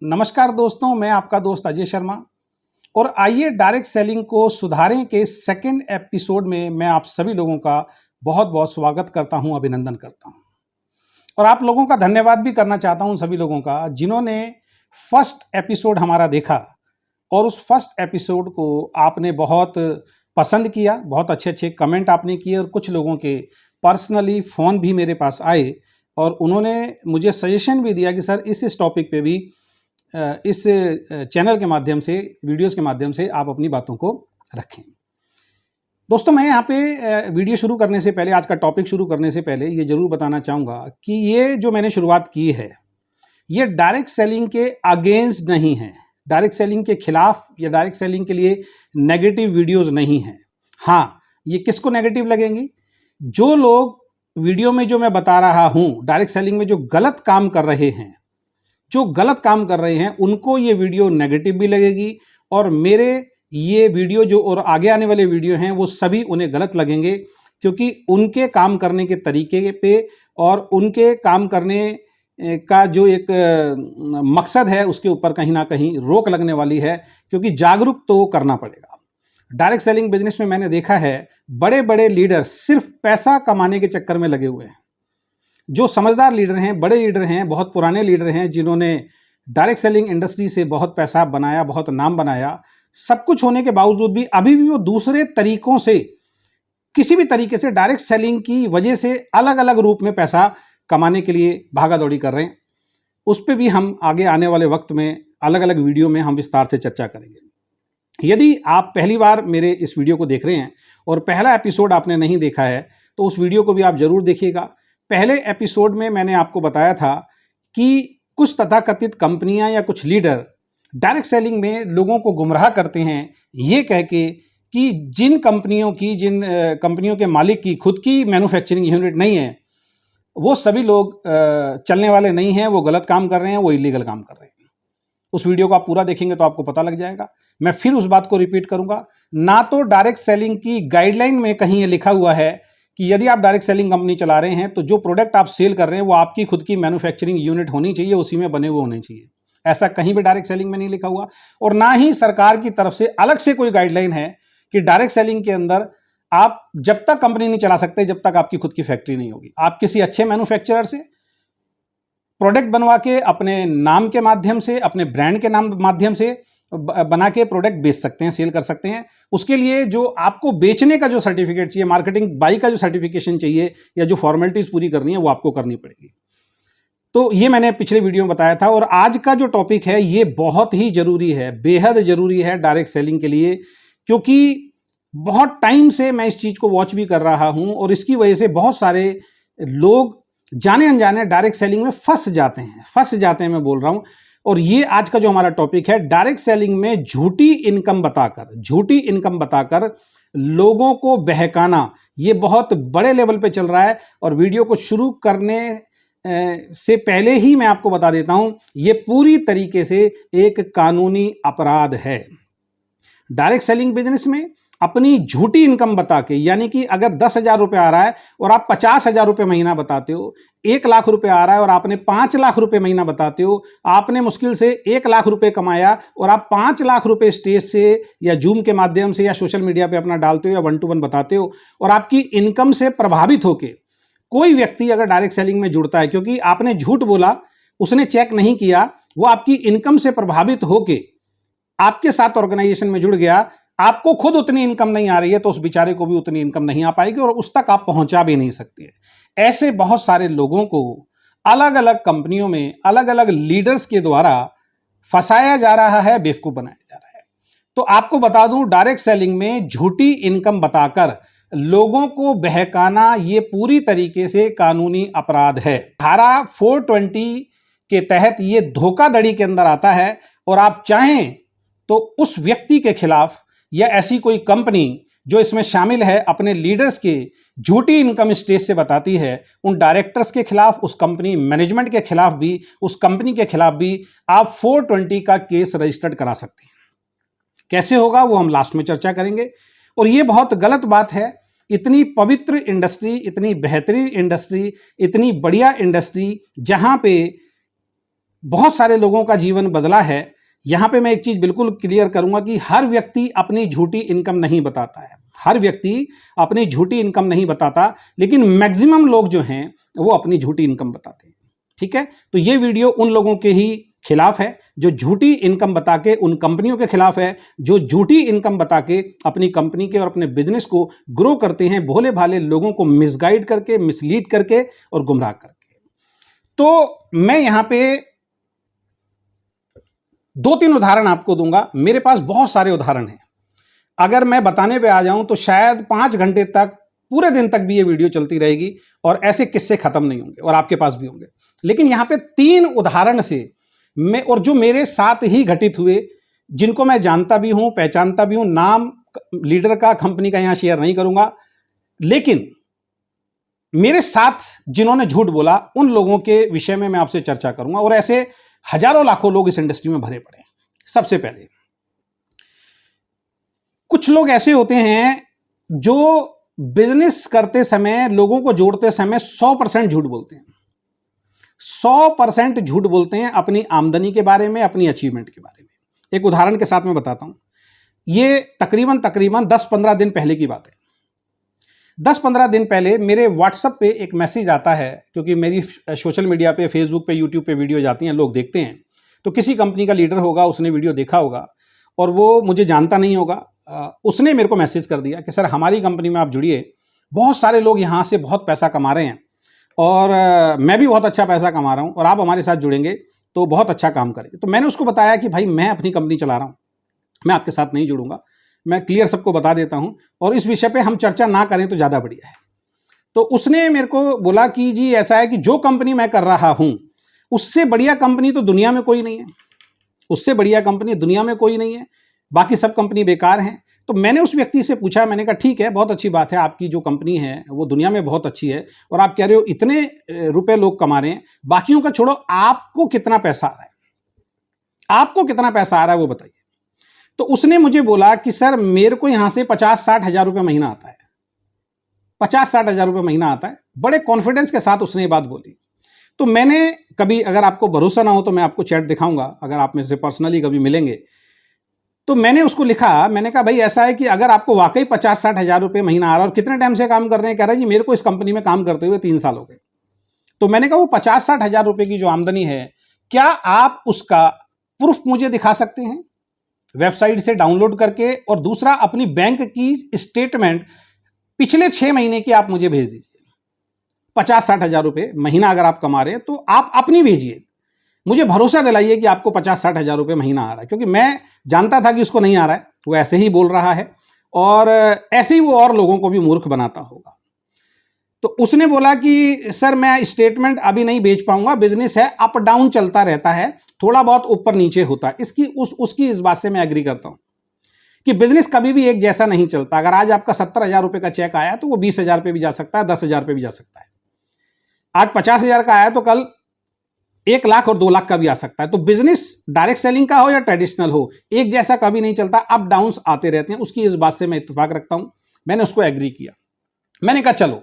नमस्कार दोस्तों, मैं आपका दोस्त अजय शर्मा। और आइए डायरेक्ट सेलिंग को सुधारें के सेकंड एपिसोड में मैं आप सभी लोगों का बहुत बहुत स्वागत करता हूं, अभिनंदन करता हूं। और आप लोगों का धन्यवाद भी करना चाहता हूं, सभी लोगों का जिन्होंने फर्स्ट एपिसोड हमारा देखा और उस फर्स्ट एपिसोड को आपने बहुत पसंद किया, बहुत अच्छे अच्छे कमेंट आपने किए और कुछ लोगों के पर्सनली फ़ोन भी मेरे पास आए और उन्होंने मुझे सजेशन भी दिया कि सर इस टॉपिक पे भी इस चैनल के माध्यम से, वीडियोस के माध्यम से आप अपनी बातों को रखें। दोस्तों, मैं यहाँ पे वीडियो शुरू करने से पहले, आज का टॉपिक शुरू करने से पहले ये जरूर बताना चाहूँगा कि ये जो मैंने शुरुआत की है ये डायरेक्ट सेलिंग के अगेंस्ट नहीं है, डायरेक्ट सेलिंग के खिलाफ या डायरेक्ट सेलिंग के लिए नेगेटिव वीडियोस नहीं हैं। हाँ, ये किसको नेगेटिव लगेंगी? जो लोग वीडियो में जो मैं बता रहा हूँ डायरेक्ट सेलिंग में जो गलत काम कर रहे हैं, उनको ये वीडियो नेगेटिव भी लगेगी और मेरे ये वीडियो जो और आगे आने वाले वीडियो हैं वो सभी उन्हें गलत लगेंगे, क्योंकि उनके काम करने के तरीके पे और उनके काम करने का जो एक मकसद है उसके ऊपर कहीं ना कहीं रोक लगने वाली है, क्योंकि जागरूक तो करना पड़ेगा। डायरेक्ट सेलिंग बिजनेस में मैंने देखा है बड़े बड़े लीडर सिर्फ पैसा कमाने के चक्कर में लगे हुए हैं। जो समझदार लीडर हैं, बड़े लीडर हैं, बहुत पुराने लीडर हैं, जिन्होंने डायरेक्ट सेलिंग इंडस्ट्री से बहुत पैसा बनाया, बहुत नाम बनाया, सब कुछ होने के बावजूद भी अभी भी वो दूसरे तरीकों से, किसी भी तरीके से डायरेक्ट सेलिंग की वजह से अलग अलग रूप में पैसा कमाने के लिए भागा दौड़ी कर रहे हैं। उस पर भी हम आगे आने वाले वक्त में अलग अलग वीडियो में हम विस्तार से चर्चा करेंगे। यदि आप पहली बार मेरे इस वीडियो को देख रहे हैं और पहला एपिसोड आपने नहीं देखा है तो उस वीडियो को भी आप जरूर देखिएगा। पहले एपिसोड में मैंने आपको बताया था कि कुछ तथाकथित कंपनियां या कुछ लीडर डायरेक्ट सेलिंग में लोगों को गुमराह करते हैं, ये कह के कि जिन कंपनियों के मालिक की खुद की मैन्युफैक्चरिंग यूनिट नहीं है, वो सभी लोग चलने वाले नहीं हैं, वो गलत काम कर रहे हैं, वो इलीगल काम कर रहे हैं। उस वीडियो को आप पूरा देखेंगे तो आपको पता लग जाएगा। मैं फिर उस बात को रिपीट करूंगा, ना तो डायरेक्ट सेलिंग की गाइडलाइन में कहीं ये लिखा हुआ है कि यदि आप डायरेक्ट सेलिंग कंपनी चला रहे हैं तो जो प्रोडक्ट आप सेल कर रहे हैं वो आपकी खुद की मैन्युफैक्चरिंग यूनिट होनी चाहिए, उसी में बने हुए होने चाहिए। ऐसा कहीं भी डायरेक्ट सेलिंग में नहीं लिखा हुआ। और ना ही सरकार की तरफ से अलग से कोई गाइडलाइन है कि डायरेक्ट सेलिंग के अंदर आप जब तक कंपनी नहीं चला सकते जब तक आपकी खुद की फैक्ट्री नहीं होगी। आप किसी अच्छे मैन्युफैक्चरर से प्रोडक्ट बनवा के अपने नाम के माध्यम से, अपने ब्रांड के नाम माध्यम से बना के प्रोडक्ट बेच सकते हैं, सेल कर सकते हैं। उसके लिए जो आपको बेचने का जो सर्टिफिकेट चाहिए, मार्केटिंग बाई का जो सर्टिफिकेशन चाहिए या जो फॉर्मेलिटीज पूरी करनी है वो आपको करनी पड़ेगी। तो ये मैंने पिछले वीडियो में बताया था। और आज का जो टॉपिक है ये बहुत ही जरूरी है, बेहद जरूरी है डायरेक्ट सेलिंग के लिए, क्योंकि बहुत टाइम से मैं इस चीज को वॉच भी कर रहा हूं और इसकी वजह से बहुत सारे लोग जाने अनजाने डायरेक्ट सेलिंग में फंस जाते हैं, मैं बोल रहा हूं। और ये आज का जो हमारा टॉपिक है, डायरेक्ट सेलिंग में झूठी इनकम बताकर लोगों को बहकाना, ये बहुत बड़े लेवल पे चल रहा है। और वीडियो को शुरू करने से पहले ही मैं आपको बता देता हूं, ये पूरी तरीके से एक कानूनी अपराध है। डायरेक्ट सेलिंग बिजनेस में अपनी झूठी इनकम बता के, यानी कि अगर 10,000 रुपये आ रहा है और आप 50,000 रुपये महीना बताते हो, 1 लाख रुपए आ रहा है और आपने 5 लाख रुपए महीना बताते हो, आपने मुश्किल से 1 लाख रुपए कमाया और आप 5 लाख रुपए स्टेज से या जूम के माध्यम से या सोशल मीडिया पे अपना डालते हो या 1 to 1 बताते हो, और आपकी इनकम से प्रभावित होके कोई व्यक्ति अगर डायरेक्ट सेलिंग में जुड़ता है, क्योंकि आपने झूठ बोला, उसने चेक नहीं किया, वो आपकी इनकम से प्रभावित होके आपके साथ ऑर्गेनाइजेशन में जुड़ गया, आपको खुद उतनी इनकम नहीं आ रही है तो उस बेचारे को भी उतनी इनकम नहीं आ पाएगी और उस तक आप पहुंचा भी नहीं सकते। ऐसे बहुत सारे लोगों को अलग अलग कंपनियों में अलग अलग लीडर्स के द्वारा फंसाया जा रहा है, बेवकूफ बनाया जा रहा है। तो आपको बता दूं, डायरेक्ट सेलिंग में झूठी इनकम बताकर लोगों को बहकाना ये पूरी तरीके से कानूनी अपराध है। धारा 420 के तहत ये धोखाधड़ी के अंदर आता है। और आप चाहें तो उस व्यक्ति के खिलाफ या ऐसी कोई कंपनी जो इसमें शामिल है अपने लीडर्स के झूठी इनकम स्टेज से बताती है, उन डायरेक्टर्स के खिलाफ, उस कंपनी मैनेजमेंट के खिलाफ भी, उस कंपनी के खिलाफ भी आप 420 का केस रजिस्टर्ड करा सकते हैं। कैसे होगा वो हम लास्ट में चर्चा करेंगे। और ये बहुत गलत बात है। इतनी पवित्र इंडस्ट्री, इतनी बेहतरीन इंडस्ट्री, इतनी बढ़िया इंडस्ट्री, जहां पे बहुत सारे लोगों का जीवन बदला है। यहाँ पे मैं एक चीज़ बिल्कुल क्लियर करूँगा कि हर व्यक्ति अपनी झूठी इनकम नहीं बताता है, हर व्यक्ति अपनी झूठी इनकम नहीं बताता, लेकिन मैक्सिमम लोग जो हैं वो अपनी झूठी इनकम बताते हैं। ठीक है, तो ये वीडियो उन लोगों के ही खिलाफ है जो झूठी इनकम बता के, उन कंपनियों के खिलाफ है जो झूठी इनकम बता के अपनी कंपनी के और अपने बिजनेस को ग्रो करते हैं, भोले भाले लोगों को मिसगाइड करके, मिसलीड करके और गुमराह करके। तो मैं यहां पे 2-3 उदाहरण आपको दूंगा, मेरे पास बहुत सारे उदाहरण हैं। अगर मैं बताने पे आ जाऊं तो शायद 5 घंटे तक, पूरे दिन तक भी ये वीडियो चलती रहेगी और ऐसे किस्से खत्म नहीं होंगे और आपके पास भी होंगे। लेकिन यहां पे 3 उदाहरण से मैं, और जो मेरे साथ ही घटित हुए, जिनको मैं जानता भी हूं, पहचानता भी हूं, नाम लीडर का, कंपनी का यहां शेयर नहीं करूंगा, लेकिन मेरे साथ जिन्होंने झूठ बोला उन लोगों के विषय में मैं आपसे चर्चा करूंगा। और ऐसे हजारों लाखों लोग इस इंडस्ट्री में भरे पड़े हैं। सबसे पहले कुछ लोग ऐसे होते हैं जो बिजनेस करते समय, लोगों को जोड़ते समय 100% झूठ बोलते हैं। 100% झूठ बोलते हैं अपनी आमदनी के बारे में, अपनी अचीवमेंट के बारे में। एक उदाहरण के साथ मैं बताता हूं। ये तकरीबन 10-15 दिन पहले की बात है। 10-15 दिन पहले मेरे व्हाट्सएप पे एक मैसेज आता है, क्योंकि मेरी सोशल मीडिया पे, फेसबुक पे, यूट्यूब पे वीडियो जाती हैं, लोग देखते हैं। तो किसी कंपनी का लीडर होगा, उसने वीडियो देखा होगा और वो मुझे जानता नहीं होगा, उसने मेरे को मैसेज कर दिया कि सर हमारी कंपनी में आप जुड़िए, बहुत सारे लोग यहाँ से बहुत पैसा कमा रहे हैं और मैं भी बहुत अच्छा पैसा कमा रहा हूँ और आप हमारे साथ जुड़ेंगे तो बहुत अच्छा काम करेंगे। तो मैंने उसको बताया कि भाई मैं अपनी कंपनी चला रहा हूँ, मैं आपके साथ नहीं जुड़ूंगा, मैं क्लियर सबको बता देता हूँ और इस विषय पे हम चर्चा ना करें तो ज़्यादा बढ़िया है। तो उसने मेरे को बोला कि जी ऐसा है कि जो कंपनी मैं कर रहा हूँ उससे बढ़िया कंपनी तो दुनिया में कोई नहीं है, उससे बढ़िया कंपनी दुनिया में कोई नहीं है, बाकी सब कंपनी बेकार हैं। तो मैंने उस व्यक्ति से पूछा, मैंने कहा ठीक है, बहुत अच्छी बात है, आपकी जो कंपनी है वो दुनिया में बहुत अच्छी है और आप कह रहे हो इतने रुपए लोग कमा रहे हैं, बाकियों का छोड़ो, आपको कितना पैसा आ रहा है, आपको कितना पैसा आ रहा है वो बताइए। तो उसने मुझे बोला कि सर मेरे को यहां से 50-60 हजार रुपये महीना आता है, 50-60 हजार रुपये महीना आता है। बड़े कॉन्फिडेंस के साथ उसने ये बात बोली। तो मैंने कभी, अगर आपको भरोसा ना हो तो मैं आपको चैट दिखाऊंगा, अगर आप मेरे से पर्सनली कभी मिलेंगे तो मैंने उसको लिखा, मैंने कहा भाई ऐसा है कि अगर आपको वाकई 50-60 हजार रुपये महीना आ रहा है और कितने टाइम से काम कर रहे हैं, कह रहा है जी मेरे को इस कंपनी में काम करते हुए 3 साल हो गए। तो मैंने कहा वो 50-60 हजार रुपये की जो आमदनी है, क्या आप उसका प्रूफ मुझे दिखा सकते हैं वेबसाइट से डाउनलोड करके, और दूसरा अपनी बैंक की स्टेटमेंट पिछले 6 महीने की आप मुझे भेज दीजिए। 50-60 हजार रुपये महीना अगर आप कमा रहे हैं तो आप अपनी भेजिए, मुझे भरोसा दिलाइए कि आपको 50-60 हजार रुपये महीना आ रहा है, क्योंकि मैं जानता था कि उसको नहीं आ रहा है, वो ऐसे ही बोल रहा है और ऐसे ही वो और लोगों को भी मूर्ख बनाता होगा। तो उसने बोला कि सर मैं स्टेटमेंट अभी नहीं भेज पाऊंगा, बिजनेस है, अप डाउन चलता रहता है, थोड़ा बहुत ऊपर नीचे होता है। उसकी इस बात से मैं एग्री करता हूं कि बिजनेस कभी भी एक जैसा नहीं चलता। अगर आज आपका 70 हजार रुपये का चेक आया तो वो 20 हजार पे भी जा सकता है, 10 हजार पे भी जा सकता है। आज 50 हजार का आया तो कल 1 लाख और 2 लाख का भी आ सकता है। तो बिजनेस डायरेक्ट सेलिंग का हो या ट्रेडिशनल हो, एक जैसा कभी नहीं चलता, अप डाउन्स आते रहते हैं। उसकी इस बात से मैं इत्तेफाक रखता हूं। मैंने उसको एग्री किया। मैंने कहा चलो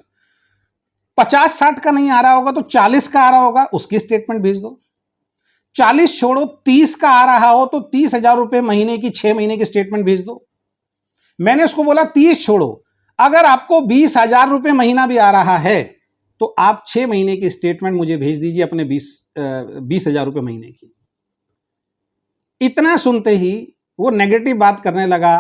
50-60 का नहीं आ रहा होगा तो 40 का आ रहा होगा, उसकी स्टेटमेंट भेज दो। 40 छोड़ो, 30 का आ रहा हो तो 30 हजार रुपये महीने की 6 महीने की स्टेटमेंट भेज दो। मैंने उसको बोला 30 छोड़ो, अगर आपको 20 हजार रुपये महीना भी आ रहा है तो आप 6 महीने की स्टेटमेंट मुझे भेज दीजिए अपने 20 हजार रुपये महीने की। इतना सुनते ही वो नेगेटिव बात करने लगा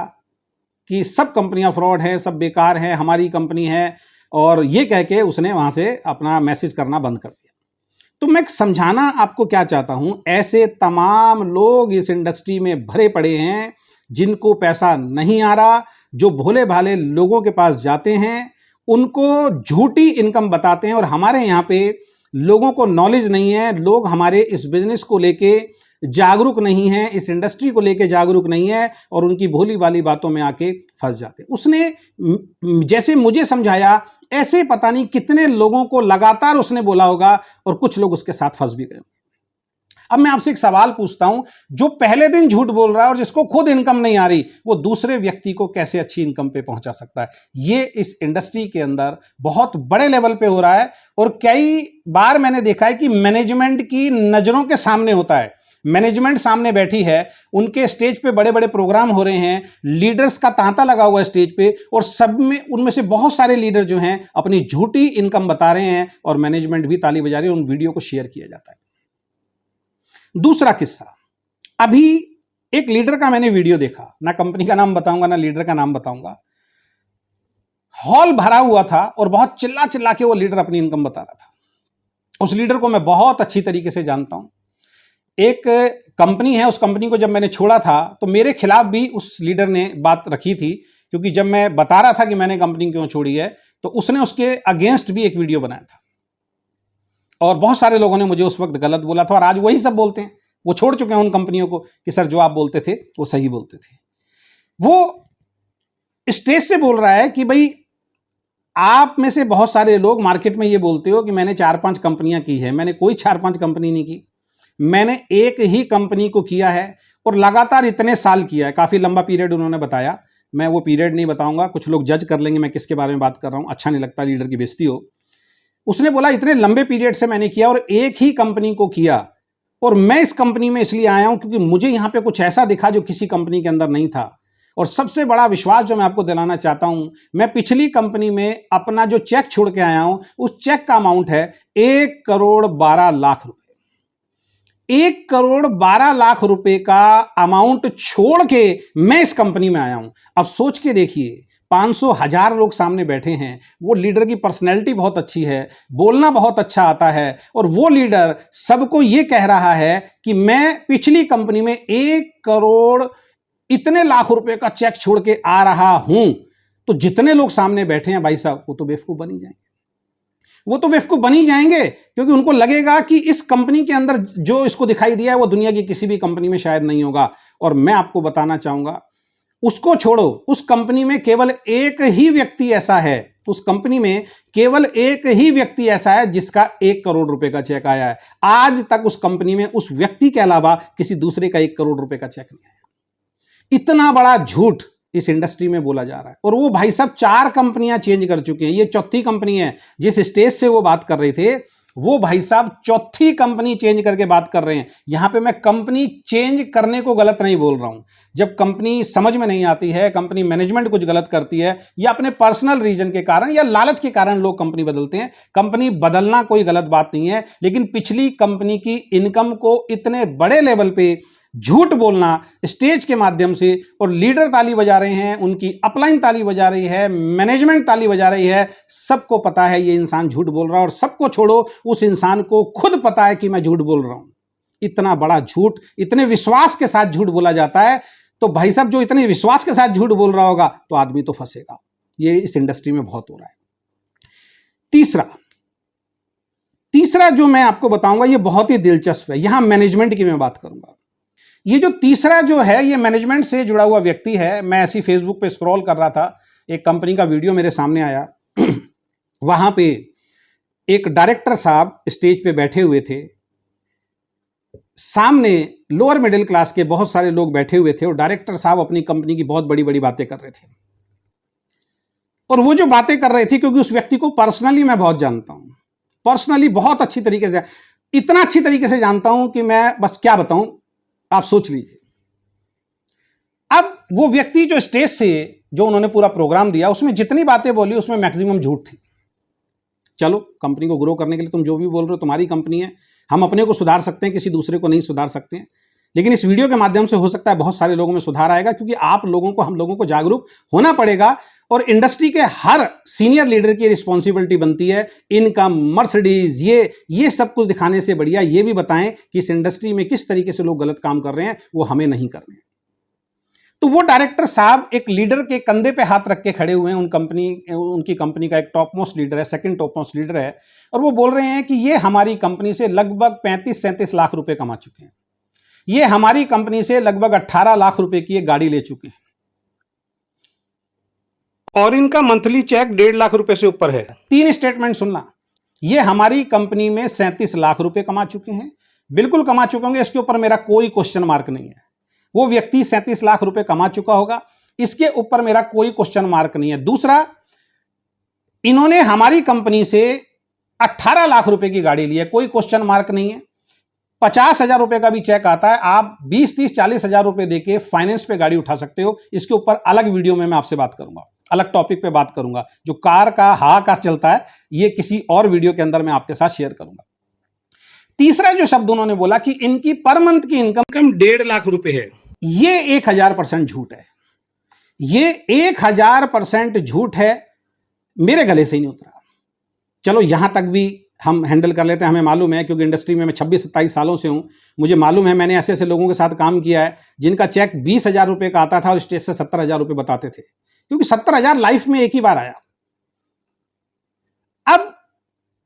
कि सब कंपनियां फ्रॉड हैं, सब बेकार हैं, हमारी कंपनी है, और ये कह के उसने वहां से अपना मैसेज करना बंद कर दिया। तो मैं समझाना आपको क्या चाहता हूं, ऐसे तमाम लोग इस इंडस्ट्री में भरे पड़े हैं जिनको पैसा नहीं आ रहा, जो भोले भाले लोगों के पास जाते हैं, उनको झूठी इनकम बताते हैं। और हमारे यहाँ पे लोगों को नॉलेज नहीं है, लोग हमारे इस बिजनेस को लेके जागरूक नहीं है, इस इंडस्ट्री को लेके जागरूक नहीं है और उनकी भोली भाली बातों में आके फंस जाते हैं। उसने जैसे मुझे समझाया ऐसे पता नहीं कितने लोगों को लगातार उसने बोला होगा और कुछ लोग उसके साथ फंस भी गए। अब मैं आपसे एक सवाल पूछता हूं, जो पहले दिन झूठ बोल रहा है और जिसको खुद इनकम नहीं आ रही, वो दूसरे व्यक्ति को कैसे अच्छी इनकम पे पहुंचा सकता है? ये इस इंडस्ट्री के अंदर बहुत बड़े लेवल पे हो रहा है और कई बार मैंने देखा है कि मैनेजमेंट की नजरों के सामने होता है। मैनेजमेंट सामने बैठी है, उनके स्टेज पे बड़े बड़े प्रोग्राम हो रहे हैं, लीडर्स का तांता लगा हुआ है स्टेज पे, और सब में उनमें से बहुत सारे लीडर जो हैं अपनी झूठी इनकम बता रहे हैं और मैनेजमेंट भी ताली बजा रही है, उन वीडियो को शेयर किया जाता है। दूसरा किस्सा, अभी एक लीडर का मैंने वीडियो देखा, ना कंपनी का नाम बताऊंगा ना लीडर का नाम बताऊंगा। हॉल भरा हुआ था और बहुत चिल्ला चिल्ला के वो लीडर अपनी इनकम बता रहा था। उस लीडर को मैं बहुत अच्छी तरीके से जानता हूं। एक कंपनी है, उस कंपनी को जब मैंने छोड़ा था तो मेरे खिलाफ भी उस लीडर ने बात रखी थी, क्योंकि जब मैं बता रहा था कि मैंने कंपनी क्यों छोड़ी है तो उसने उसके अगेंस्ट भी एक वीडियो बनाया था और बहुत सारे लोगों ने मुझे उस वक्त गलत बोला था और आज वही सब बोलते हैं। वो छोड़ चुके हैं उन कंपनियों को कि सर जो आप बोलते थे वो सही बोलते थे। वो स्टेज से बोल रहा है कि भाई आप में से बहुत सारे लोग मार्केट में ये बोलते हो कि मैंने 4-5 कंपनियां की है। मैंने कोई 4-5 कंपनी नहीं की, मैंने एक ही कंपनी को किया है और लगातार इतने साल किया है। काफी लंबा पीरियड उन्होंने बताया, मैं वो पीरियड नहीं बताऊंगा, कुछ लोग जज कर लेंगे मैं किसके बारे में बात कर रहा हूं, अच्छा नहीं लगता लीडर की बेइज्जती हो। उसने बोला इतने लंबे पीरियड से मैंने किया और एक ही कंपनी को किया, और मैं इस कंपनी में इसलिए आया हूं क्योंकि मुझे यहां पे कुछ ऐसा दिखा जो किसी कंपनी के अंदर नहीं था। और सबसे बड़ा विश्वास जो मैं आपको दिलाना चाहता हूं, मैं पिछली कंपनी में अपना जो चेक छोड़ के आया हूं, उस चेक का अमाउंट है 1,12,00,000 रुपए। 1,12,00,000 रुपए का अमाउंट छोड़ के मैं इस कंपनी में आया हूं। अब सोच के देखिए, 500,000 लोग सामने बैठे हैं, वो लीडर की पर्सनैलिटी बहुत अच्छी है, बोलना बहुत अच्छा आता है, और वो लीडर सबको ये कह रहा है कि मैं पिछली कंपनी में 1 करोड़ इतने लाख रुपए का चेक छोड़ के आ रहा हूं। तो जितने लोग सामने बैठे हैं भाई साहब, वो तो बेवकूफ बन ही जाएंगे। वो तो बेवकूफ बन ही जाएंगे, क्योंकि उनको लगेगा कि इस कंपनी के अंदर जो इसको दिखाई दिया है वो दुनिया की किसी भी कंपनी में शायद नहीं होगा। और मैं आपको बताना चाहूंगा, उसको छोड़ो, उस कंपनी में केवल एक ही व्यक्ति ऐसा है, उस कंपनी में केवल एक ही व्यक्ति ऐसा है जिसका 1 करोड़ रुपए का चेक आया है। आज तक उस कंपनी में उस व्यक्ति के अलावा किसी दूसरे का 1 करोड़ रुपए का चेक नहीं आया। इतना बड़ा झूठ इस इंडस्ट्री में बोला जा रहा है। और वो भाई साहब 4 कंपनियां चेंज कर चुके हैं, ये चौथी कंपनी है। जिस स्टेज से वो बात कर रहे थे, वो भाई साहब चौथी कंपनी चेंज करके बात कर रहे हैं। यहां पे मैं कंपनी चेंज करने को गलत नहीं बोल रहा हूं। जब कंपनी समझ में नहीं आती है, कंपनी मैनेजमेंट कुछ गलत करती है, या अपने पर्सनल रीजन के कारण या लालच के कारण लोग कंपनी बदलते हैं, कंपनी बदलना कोई गलत बात नहीं है। लेकिन पिछली कंपनी की इनकम को इतने बड़े लेवल पे झूठ बोलना स्टेज के माध्यम से, और लीडर ताली बजा रहे हैं, उनकी अपलाइन ताली बजा रही है, मैनेजमेंट ताली बजा रही है, सबको पता है ये इंसान झूठ बोल रहा है। और सबको छोड़ो, उस इंसान को खुद पता है कि मैं झूठ बोल रहा हूं। इतना बड़ा झूठ इतने विश्वास के साथ झूठ बोला जाता है, तो भाई साहब जो इतने विश्वास के साथ झूठ बोल रहा होगा तो आदमी तो फंसेगा। ये इस इंडस्ट्री में बहुत हो रहा है। तीसरा जो मैं आपको बताऊंगा ये बहुत ही दिलचस्प है। यहां मैनेजमेंट की मैं बात करूंगा। ये जो तीसरा जो है, ये मैनेजमेंट से जुड़ा हुआ व्यक्ति है। मैं ऐसी फेसबुक पे स्क्रॉल कर रहा था, एक कंपनी का वीडियो मेरे सामने आया। वहां पे एक डायरेक्टर साहब स्टेज पे बैठे हुए थे, सामने लोअर मिडिल क्लास के बहुत सारे लोग बैठे हुए थे, और डायरेक्टर साहब अपनी कंपनी की बहुत बड़ी बड़ी बातें कर रहे थे। और वो जो बातें कर रहे थे, क्योंकि उस व्यक्ति को पर्सनली मैं बहुत जानता हूं, पर्सनली बहुत अच्छी तरीके से, इतना अच्छी तरीके से जानता हूं कि मैं बस क्या बताऊं, आप सोच लीजिए। अब वो व्यक्ति जो स्टेज से जो उन्होंने पूरा प्रोग्राम दिया, उसमें जितनी बातें बोली उसमें मैक्सिमम झूठ थी। चलो, कंपनी को ग्रो करने के लिए तुम जो भी बोल रहे हो तुम्हारी कंपनी है, हम अपने को सुधार सकते हैं, किसी दूसरे को नहीं सुधार सकते हैं। लेकिन इस वीडियो के माध्यम से हो सकता है बहुत सारे लोगों में सुधार आएगा, क्योंकि आप लोगों को, हम लोगों को जागरूक होना पड़ेगा। और इंडस्ट्री के हर सीनियर लीडर की रिस्पॉन्सिबिलिटी बनती है इनकम, मर्सिडीज, ये सब कुछ दिखाने से बढ़िया ये भी बताएं कि इस इंडस्ट्री में किस तरीके से लोग गलत काम कर रहे हैं, वो हमें नहीं करने हैं। तो वो डायरेक्टर साहब एक लीडर के कंधे पे हाथ रख के खड़े हुए हैं। उनकी कंपनी का एक टॉप मोस्ट लीडर है, सेकंड टॉप मोस्ट लीडर है, और वो बोल रहे हैं कि ये हमारी कंपनी से लगभग 35-37 लाख रुपए कमा चुके हैं, ये हमारी कंपनी से लगभग 18 लाख रुपए की एक गाड़ी ले चुके हैं, और इनका मंथली चेक 1.5 लाख रुपए से ऊपर है। 3 स्टेटमेंट सुनना, ये हमारी कंपनी में 37 लाख रुपए कमा चुके हैं, बिल्कुल कमा चुके होंगे, इसके ऊपर मेरा कोई क्वेश्चन मार्क नहीं है। वो व्यक्ति 37 लाख रुपए कमा चुका होगा, इसके ऊपर मेरा कोई क्वेश्चन मार्क नहीं है। दूसरा, इन्होंने हमारी कंपनी से 18 लाख रुपए की गाड़ी ली है, कोई क्वेश्चन मार्क नहीं है। 50,000 रुपए का भी चेक आता है, आप 20, 30, 40,000 रुपए देके फाइनेंस पे गाड़ी उठा सकते हो। इसके ऊपर अलग वीडियो में मैं आपसे बात करूंगा, अलग टॉपिक पे बात करूंगा। जो कार का हाहाकार चलता है, ये किसी और वीडियो के अंदर मैं आपके साथ शेयर करूंगा। तीसरा जो शब्द उन्होंने बोला कि इनकी पर मंथ की इनकम 1.5 लाख रुपए है, ये 1000% झूठ है। ये 1000% झूठ है, मेरे गले से ही नहीं उतरा। चलो यहां तक भी हम हैंडल कर लेते हैं, हमें मालूम है, क्योंकि इंडस्ट्री में मैं 26-27 सालों से हूं। मुझे मालूम है, मैंने ऐसे ऐसे लोगों के साथ काम किया है जिनका चेक 20,000 रुपए का आता था और स्टेज से 70,000 रुपए बताते थे, क्योंकि 70,000 लाइफ में एक ही बार आया। अब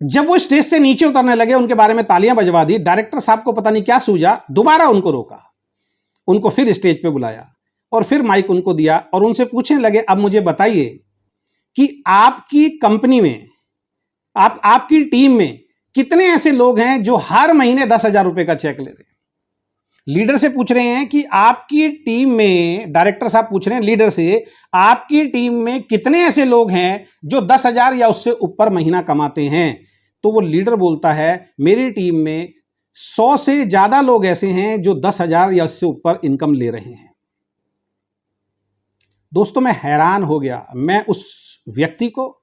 जब वो स्टेज से नीचे उतरने लगे, उनके बारे में तालियां बजवा दी, डायरेक्टर साहब को पता नहीं क्या सूझा, दोबारा उनको रोका, उनको फिर स्टेज पे बुलाया और फिर माइक उनको दिया और उनसे पूछने लगे, अब मुझे बताइए कि आपकी कंपनी में, आपकी टीम में कितने ऐसे लोग हैं जो हर महीने 10,000 रुपए का चेक ले रहे हैं। लीडर से पूछ रहे हैं कि आपकी टीम में, डायरेक्टर साहब पूछ रहे हैं लीडर से, आपकी टीम में कितने ऐसे लोग हैं जो 10,000 या उससे ऊपर महीना कमाते हैं। तो वो लीडर बोलता है, मेरी टीम में 100 से ज्यादा लोग ऐसे हैं जो 10,000 या उससे ऊपर इनकम ले रहे हैं। दोस्तों, मैं हैरान हो गया। मैं उस व्यक्ति को,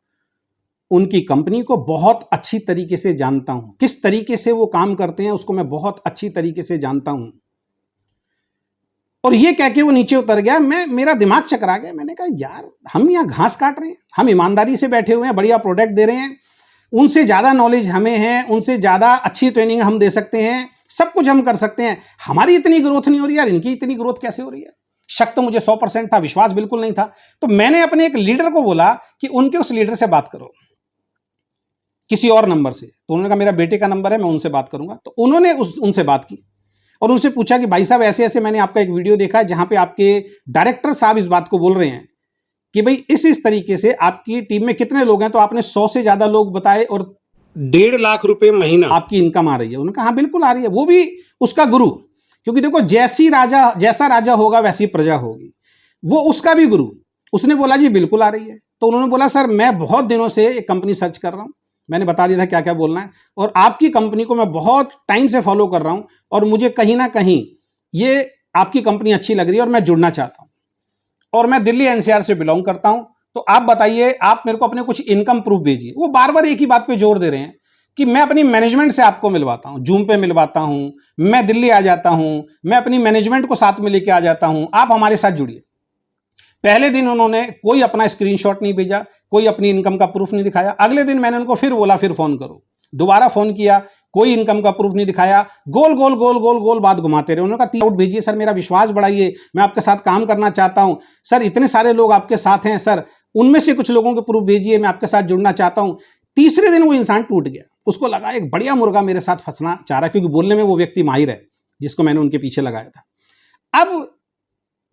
उनकी कंपनी को बहुत अच्छी तरीके से जानता हूं, किस तरीके से वो काम करते हैं उसको मैं बहुत अच्छी तरीके से जानता हूं। और ये कह के वो नीचे उतर गया, मेरा दिमाग चकरा गया। मैंने कहा, यार हम यहां घास काट रहे हैं, हम ईमानदारी से बैठे हुए हैं, बढ़िया प्रोडक्ट दे रहे हैं, उनसे ज्यादा नॉलेज हमें है, उनसे ज्यादा अच्छी ट्रेनिंग हम दे सकते हैं, सब कुछ हम कर सकते हैं, हमारी इतनी ग्रोथ नहीं हो रही यार, इनकी इतनी ग्रोथ कैसे हो रही है। शक तो मुझे 100% था, विश्वास बिल्कुल नहीं था। तो मैंने अपने एक लीडर को बोला कि उनके उस लीडर से बात करो किसी और नंबर से। तो उन्होंने कहा, मेरा बेटे का नंबर है, मैं उनसे बात करूंगा। तो उन्होंने उनसे बात की और उनसे पूछा कि भाई साहब, ऐसे ऐसे मैंने आपका एक वीडियो देखा है जहां पे आपके डायरेक्टर साहब इस बात को बोल रहे हैं कि भाई इस तरीके से आपकी टीम में कितने लोग हैं। तो आपने 100 से ज्यादा लोग बताए और 1.5 लाख रुपए महीना आपकी इनकम आ रही है। उन्होंने कहा, हाँ बिल्कुल आ रही है। वो भी उसका गुरु, क्योंकि देखो जैसा राजा होगा वैसी प्रजा होगी, वो उसका भी गुरु। उसने बोला, जी बिल्कुल आ रही है। तो उन्होंने बोला, सर मैं बहुत दिनों से एक कंपनी सर्च कर रहा हूं, मैंने बता दिया था क्या क्या बोलना है, और आपकी कंपनी को मैं बहुत टाइम से फॉलो कर रहा हूं और मुझे कहीं ना कहीं ये आपकी कंपनी अच्छी लग रही है और मैं जुड़ना चाहता हूं, और मैं दिल्ली एनसीआर से बिलोंग करता हूं। तो आप बताइए, आप मेरे को अपने कुछ इनकम प्रूफ भेजिए। वो बार बार एक ही बात पे जोर दे रहे हैं कि मैं अपनी मैनेजमेंट से आपको मिलवाता हूं, जूम पे मिलवाता हूं, मैं दिल्ली आ जाता हूं, मैं अपनी मैनेजमेंट को साथ में लेके आ जाता हूं, आप हमारे साथ जुड़िए। पहले दिन उन्होंने कोई अपना स्क्रीनशॉट नहीं भेजा, कोई अपनी इनकम का प्रूफ नहीं दिखाया। अगले दिन मैंने उनको फिर बोला, फिर फोन करो। दोबारा फोन किया, कोई इनकम का प्रूफ नहीं दिखाया। गोल गोल गोल गोल गोल बात घुमाते रहे। उन्होंने कहा, 3 आउट भेजिए सर, मेरा विश्वास बढ़ाइए, मैं आपके साथ काम करना चाहता हूं। सर इतने सारे लोग आपके साथ हैं सर, उनमें से कुछ लोगों के प्रूफ भेजिए, मैं आपके साथ जुड़ना चाहता हूं। तीसरे दिन वो इंसान टूट गया। उसको लगा एक बढ़िया मुर्गा मेरे साथ फंसना चाह रहा है, क्योंकि बोलने में वो व्यक्ति माहिर है जिसको मैंने उनके पीछे लगाया था। अब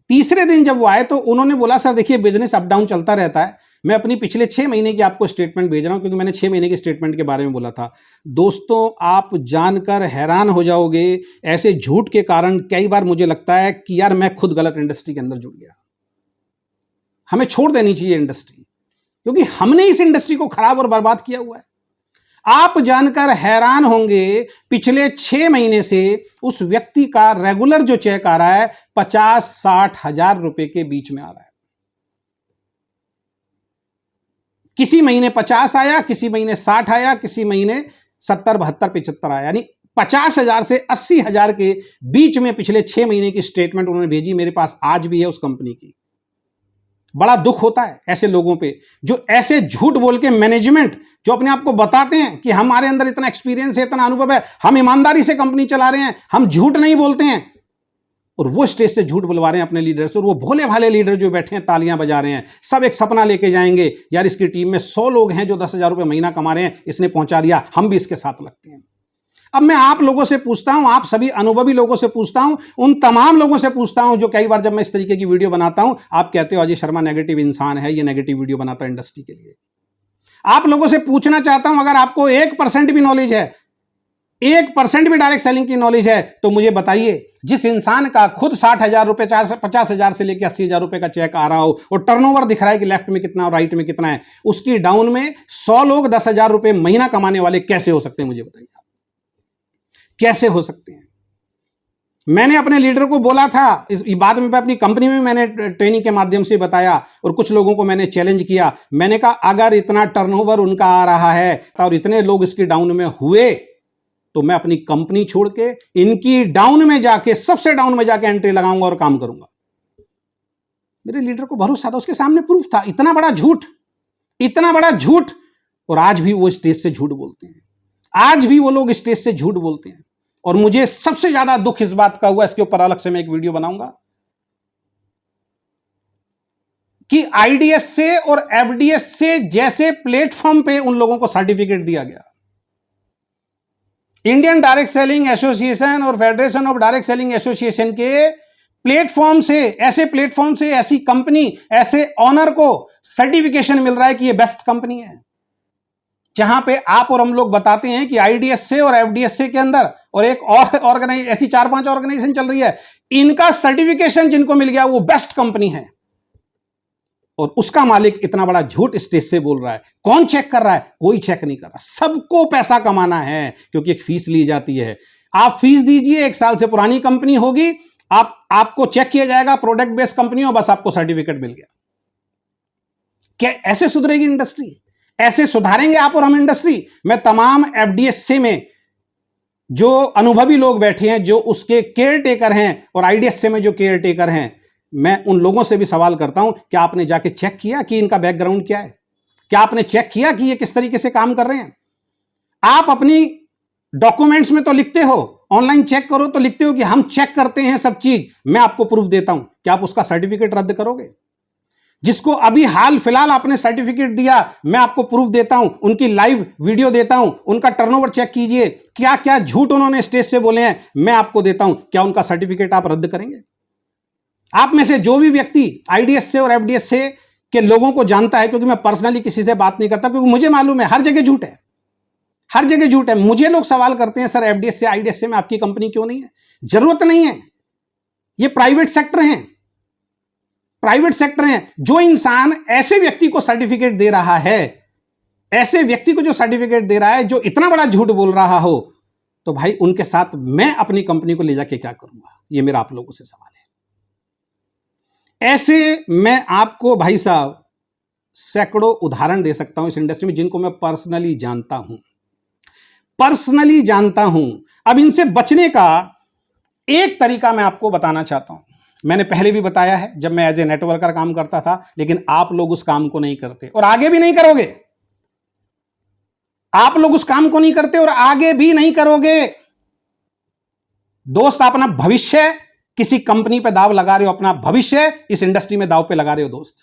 तीसरे दिन जब वो आए तो उन्होंने बोला, सर देखिए बिजनेस अप डाउन चलता रहता है, मैं अपनी पिछले 6 महीने की आपको स्टेटमेंट भेज रहा हूं, क्योंकि मैंने 6 महीने की स्टेटमेंट के बारे में बोला था। दोस्तों, आप जानकर हैरान हो जाओगे, ऐसे झूठ के कारण कई बार मुझे लगता है कि यार मैं खुद गलत इंडस्ट्री के अंदर जुड़ गया, हमें छोड़ देनी चाहिए इंडस्ट्री, क्योंकि हमने इस इंडस्ट्री को खराब और बर्बाद किया हुआ है। आप जानकर हैरान होंगे, पिछले 6 महीने से उस व्यक्ति का रेगुलर जो चेक आ रहा है 50-60 हजार रुपए के बीच में आ रहा है। किसी महीने 50 आया, किसी महीने 60 आया, किसी महीने 70, 72, 75 आया। यानी 50,000 से 80,000 के बीच में पिछले 6 महीने की स्टेटमेंट उन्होंने भेजी। मेरे पास आज भी है उस कंपनी की। बड़ा दुख होता है ऐसे लोगों पे जो ऐसे झूठ बोल के, मैनेजमेंट जो अपने आप को बताते हैं कि हमारे अंदर इतना एक्सपीरियंस है, इतना अनुभव है, हम ईमानदारी से कंपनी चला रहे हैं, हम झूठ नहीं बोलते हैं, और वो स्टेज से झूठ बुलवा रहे हैं अपने लीडर से। और वो भोले भाले लीडर जो बैठे हैं तालियां बजा रहे हैं, सब एक सपना लेके जाएंगे, यार इसकी टीम में 100 लोग हैं जो 10,000 रुपए महीना कमा रहे हैं, इसने पहुंचा दिया, हम भी इसके साथ लगते हैं। अब मैं आप लोगों से पूछता हूं, आप सभी अनुभवी लोगों से पूछता हूं, उन तमाम लोगों से पूछता हूं जो कई बार जब मैं इस तरीके की वीडियो बनाता हूं, आप कहते हो अजय शर्मा नेगेटिव इंसान है, ये नेगेटिव वीडियो बनाता है इंडस्ट्री के लिए। आप लोगों से पूछना चाहता हूं, अगर आपको 1% भी नॉलेज है 1% भी डायरेक्ट सेलिंग की नॉलेज है तो मुझे बताइए, जिस इंसान का खुद 60,000 रुपए 50,000 से लेकर 80,000 रुपए का चेक आ रहा हो और टर्नओवर दिख रहा है कि लेफ्ट में कितना और राइट में कितना है, उसकी डाउन में 100 लोग 10,000 रुपए महीना कमाने वाले कैसे हो सकते हैं? मुझे बताइए आप, कैसे हो सकते हैं? मैंने अपने लीडर को बोला था, इस बाद में अपनी कंपनी में मैंने ट्रेनिंग के माध्यम से बताया और कुछ लोगों को मैंने चैलेंज किया। मैंने कहा अगर इतना टर्नओवर उनका आ रहा है और इतने लोग इसकी डाउन में हुए तो मैं अपनी कंपनी छोड़ के इनकी डाउन में जाके, सबसे डाउन में जाके एंट्री लगाऊंगा और काम करूंगा। मेरे लीडर को भरोसा था, उसके सामने प्रूफ था। इतना बड़ा झूठ, इतना बड़ा झूठ, और आज भी वो स्टेज से झूठ बोलते हैं। आज भी वो लोग स्टेज से झूठ बोलते हैं और मुझे सबसे ज्यादा दुख इस बात का हुआ, इसके ऊपर अलग से मैं एक वीडियो बनाऊंगा, कि आईडीएस से और एफडीएस से जैसे प्लेटफॉर्म पे उन लोगों को सर्टिफिकेट दिया गया। इंडियन डायरेक्ट सेलिंग एसोसिएशन और federation of direct selling association के प्लेटफॉर्म से, ऐसे प्लेटफॉर्म से ऐसी कंपनी, ऐसे ऑनर को सर्टिफिकेशन मिल रहा है कि ये बेस्ट कंपनी है। जहां पे आप और हम लोग बताते हैं कि आईडीएस से और एफडीएस से के अंदर और एक और ऑर्गेनाइज, ऐसी 4-5 ऑर्गेनाइजेशन चल रही है, इनका सर्टिफिकेशन जिनको मिल गया वो बेस्ट कंपनी है, और उसका मालिक इतना बड़ा झूठ स्टेज से बोल रहा है। कौन चेक कर रहा है? कोई चेक नहीं कर रहा। सबको पैसा कमाना है क्योंकि एक फीस ली जाती है। आप फीस दीजिए, 1 साल से पुरानी कंपनी होगी, आपको चेक किया जाएगा, प्रोडक्ट बेस्ड कंपनी हो, बस आपको सर्टिफिकेट मिल गया। क्या ऐसे सुधरेगी इंडस्ट्री? ऐसे सुधारेंगे आप और हम इंडस्ट्री? मैं तमाम एफडीएससी में जो अनुभवी लोग बैठे हैं, जो उसके केयर टेकर हैं, और आईडीएससी में जो केयर टेकर हैं, मैं उन लोगों से भी सवाल करता हूं, क्या आपने जाके चेक किया कि इनका बैकग्राउंड क्या है? क्या आपने चेक किया कि ये किस तरीके से काम कर रहे हैं? आप अपनी डॉक्यूमेंट्स में तो लिखते हो, ऑनलाइन चेक करो तो लिखते हो कि हम चेक करते हैं सब चीज, मैं आपको प्रूफ देता हूं, क्या आप उसका सर्टिफिकेट रद्द करोगे? जिसको अभी हाल फिलहाल आपने सर्टिफिकेट दिया, मैं आपको प्रूफ देता हूं, उनकी लाइव वीडियो देता हूं, उनका टर्नओवर चेक कीजिए, क्या क्या झूठ उन्होंने स्टेज से बोले हैं, मैं आपको देता हूं, क्या उनका सर्टिफिकेट आप रद्द करेंगे? आप में से जो भी व्यक्ति आईडीएस से और एफडीएस से के लोगों को जानता है, क्योंकि मैं पर्सनली किसी से बात नहीं करता, क्योंकि मुझे मालूम है हर जगह झूठ है, हर जगह झूठ है। मुझे लोग सवाल करते हैं, सर एफडीएस से आईडीएस से में आपकी कंपनी क्यों नहीं है? जरूरत नहीं है, ये प्राइवेट सेक्टर हैं, प्राइवेट सेक्टर हैं। जो इंसान ऐसे व्यक्ति को सर्टिफिकेट दे रहा है, ऐसे व्यक्ति को जो सर्टिफिकेट दे रहा है, जो इतना बड़ा झूठ बोल रहा हो, तो भाई उनके साथ मैं अपनी कंपनी को ले जाके क्या करूंगा? ये मेरा आप लोगों से सवाल है। ऐसे मैं आपको भाई साहब सैकड़ों उदाहरण दे सकता हूं इस इंडस्ट्री में, जिनको मैं पर्सनली जानता हूं, पर्सनली जानता हूं। अब इनसे बचने का एक तरीका मैं आपको बताना चाहता हूं। मैंने पहले भी बताया है, जब मैं एज ए नेटवर्कर काम करता था, लेकिन आप लोग उस काम को नहीं करते और आगे भी नहीं करोगे। आप लोग उस काम को नहीं करते और आगे भी नहीं करोगे। दोस्त, अपना भविष्य किसी कंपनी पे दाव लगा रहे हो, अपना भविष्य इस इंडस्ट्री में दाव पे लगा रहे हो दोस्त।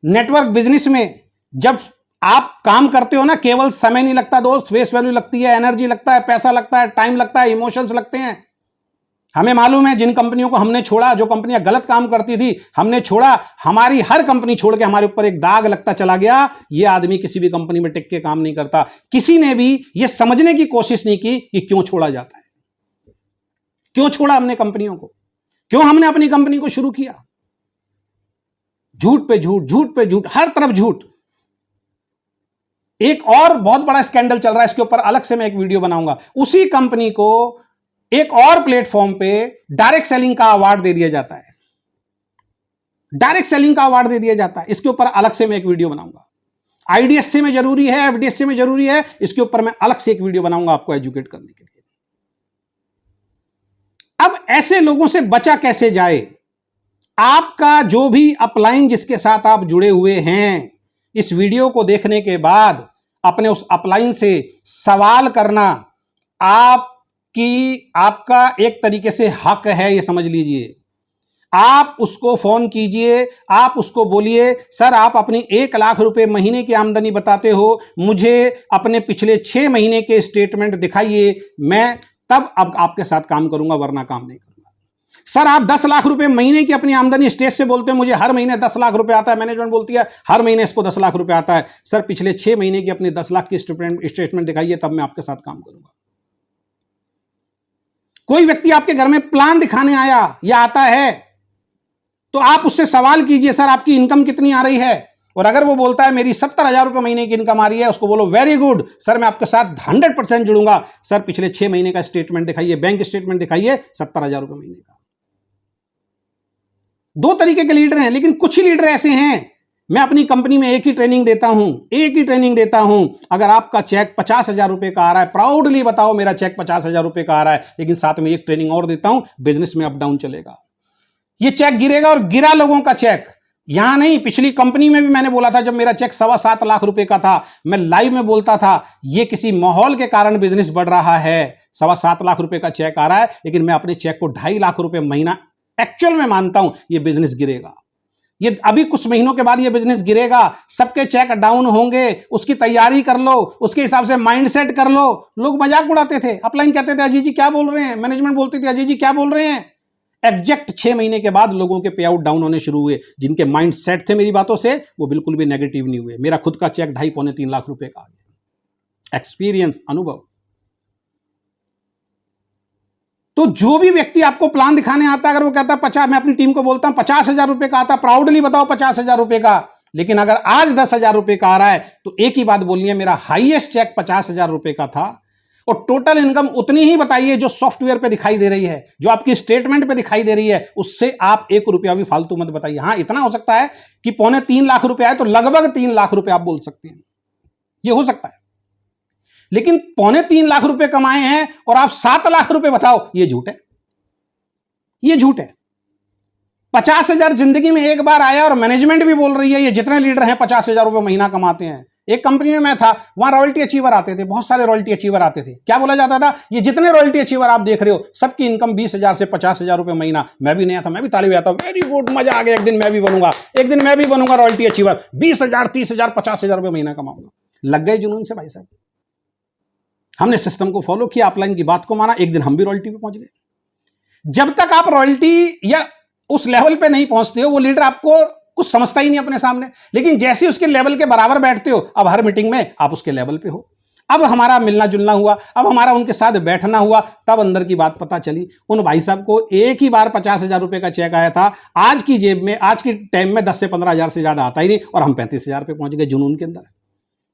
नेटवर्क बिजनेस में जब आप काम करते हो ना, केवल समय नहीं लगता दोस्त, फेस वैल्यू लगती है, एनर्जी लगता है, पैसा लगता है, टाइम लगता है, इमोशंस लगते हैं। हमें मालूम है जिन कंपनियों को हमने छोड़ा, जो कंपनियां गलत काम करती थी हमने छोड़ा, हमारी हर कंपनी छोड़ के हमारे ऊपर एक दाग लगता चला गया। ये आदमी किसी भी कंपनी में टिक के काम नहीं करता। किसी ने भी ये समझने की कोशिश नहीं की कि क्यों छोड़ा जाता है, क्यों छोड़ा हमने कंपनियों को, क्यों हमने अपनी कंपनी को शुरू किया। झूठ पे झूठ, झूठ पे झूठ, हर तरफ झूठ। एक और बहुत बड़ा स्कैंडल चल रहा है, इसके ऊपर अलग से मैं एक वीडियो बनाऊंगा। उसी कंपनी को एक और प्लेटफॉर्म पे डायरेक्ट सेलिंग का अवार्ड दे दिया जाता है, डायरेक्ट सेलिंग का अवार्ड दे दिया जाता है। इसके ऊपर अलग से मैं एक वीडियो बनाऊंगा। आईडीएससी में जरूरी है, एफडीएससी में जरूरी है, इसके ऊपर मैं अलग से एक वीडियो बनाऊंगा आपको एजुकेट करने के लिए। अब ऐसे लोगों से बचा कैसे जाए? आपका जो भी अपलाइन जिसके साथ आप जुड़े हुए हैं, इस वीडियो को देखने के बाद अपने उस अपलाइन से सवाल करना आपका एक तरीके से हक है, ये समझ लीजिए। आप उसको फोन कीजिए, आप उसको बोलिए, सर आप अपनी 1 लाख रुपए महीने की आमदनी बताते हो, मुझे अपने पिछले 6 महीने के स्टेटमेंट दिखाइए, मैं तब अब आपके साथ काम करूंगा, वरना काम नहीं करूंगा। सर आप 10 लाख रुपए महीने की अपनी आमदनी स्टेज से बोलते हैं, मुझे हर महीने 10 लाख रुपए आता है। मैनेजमेंट बोलती है हर महीने इसको 10 लाख रुपए आता है। सर पिछले 6 महीने की अपनी 10 लाख की स्टेटमेंट दिखाइए, तब मैं आपके साथ काम करूंगा। कोई व्यक्ति आपके घर में प्लान दिखाने आया या आता है तो आप उससे सवाल कीजिए, सर आपकी इनकम कितनी आ रही है? और अगर वो बोलता है मेरी 70,000 रुपए महीने की इनकम आ रही है, उसको बोलो वेरी गुड सर, मैं आपके साथ 100% जुड़ूंगा। सर पिछले 6 महीने का स्टेटमेंट दिखाइए, बैंक स्टेटमेंट दिखाइए, 70,000 रुपए महीने का। 2 तरीके के लीडर हैं, लेकिन कुछ ही लीडर ऐसे हैं। मैं अपनी कंपनी में एक ही ट्रेनिंग देता हूं। अगर आपका चेक 50,000 रुपए का आ रहा है, प्राउडली बताओ मेरा चेक 50,000 रुपए का आ रहा है, लेकिन साथ में एक ट्रेनिंग और देता हूं, बिजनेस में अप डाउन चलेगा। ये चेक गिरेगा और गिरा लोगों का चेक, यहां नहीं, पिछली कंपनी में भी मैंने बोला था, जब मेरा चेक 7.25 लाख रुपए का था, मैं लाइव में बोलता था ये किसी माहौल के कारण बिजनेस बढ़ रहा है। 7.25 लाख रुपए का चेक आ रहा है, लेकिन मैं अपने चेक को 2.5 लाख रुपए महीना एक्चुअल में मानता हूं ये बिजनेस गिरेगा। ये अभी कुछ महीनों के बाद ये बिजनेस गिरेगा, सबके चेक डाउन होंगे, उसकी तैयारी कर लो, उसके हिसाब से माइंडसेट कर लो। लोग मजाक उड़ाते थे, अपलाइन कहते थे अजय जी क्या बोल रहे हैं, मैनेजमेंट बोलती थी अजय जी क्या बोल रहे हैं। एग्जैक्ट 6 महीने के बाद लोगों के पे आउट डाउन होने शुरू हुए। जिनके माइंड सेट थे मेरी बातों से, वो बिल्कुल भी नेगेटिव नहीं हुए। मेरा खुद का चेक 2.5-3 लाख रुपए का आ गया। एक्सपीरियंस, अनुभव। तो जो भी व्यक्ति आपको प्लान दिखाने आता है, अगर वो कहता है 50, मैं अपनी टीम को बोलता हूं 50,000 रुपए का आता, प्राउडली बताओ 50,000 रुपए का। लेकिन अगर आज 10,000 रुपए का आ रहा है तो एक ही बात बोलनी है, मेरा हाईएस्ट चेक 50,000 रुपए का था। और टोटल इनकम उतनी ही बताइए जो सॉफ्टवेयर पे दिखाई दे रही है, जो आपकी स्टेटमेंट पे दिखाई दे रही है, उससे आप 1 रुपया भी फालतू मत बताइए। हां, इतना हो सकता है कि 2.25 लाख रुपए आए तो लगभग 3 लाख रुपए आप बोल सकते हैं, यह हो सकता है। लेकिन 2.25 लाख रुपए कमाए हैं और आप 7 लाख रुपए बताओ, यह झूठ है, यह झूठ है। 50,000 जिंदगी में एक बार आया और मैनेजमेंट भी बोल रही है, ये जितने लीडर हैं 50,000 रुपए महीना कमाते हैं। एक कंपनी में मैं था, वहां रॉयल्टी अचीवर आते थे, बहुत सारे रॉयल्टी अचीवर आते थे। क्या बोला जाता था, ये जितने रॉयल्टी अचीवर आप देख रहे हो सबकी इनकम 20,000 से 50,000 रुपए महीना। मैं भी नया था, मैं भी ताली बजाता, वेरी गुड, मजा आ गया, एक दिन मैं भी बनूंगा रॉयल्टी अचीवर, 20,000, 30,000, 50,000 रुपए महीना कमाऊंगा। लग गए जुनून से भाई साहब। हमने सिस्टम को फॉलो किया, अपलाइन की बात को माना, एक दिन हम भी रॉयल्टी पे पहुंच गए। जब तक आप रॉयल्टी या उस लेवल पे नहीं पहुंचते हो, वो लीडर आपको कुछ समझता ही नहीं अपने सामने। लेकिन जैसे उसके लेवल के बराबर बैठते हो, अब हर मीटिंग में आप उसके लेवल पे हो। अब हमारा मिलना जुलना हुआ, अब हमारा उनके साथ बैठना हुआ, तब अंदर की बात पता चली। उन भाई साहब को एक ही बार 50,000 रुपए का चेक आया था। आज की जेब में, आज की टाइम में 10 से 15,000 से ज्यादा आता ही नहीं, और हम 35,000 पे पहुंच गए जुनून के अंदर।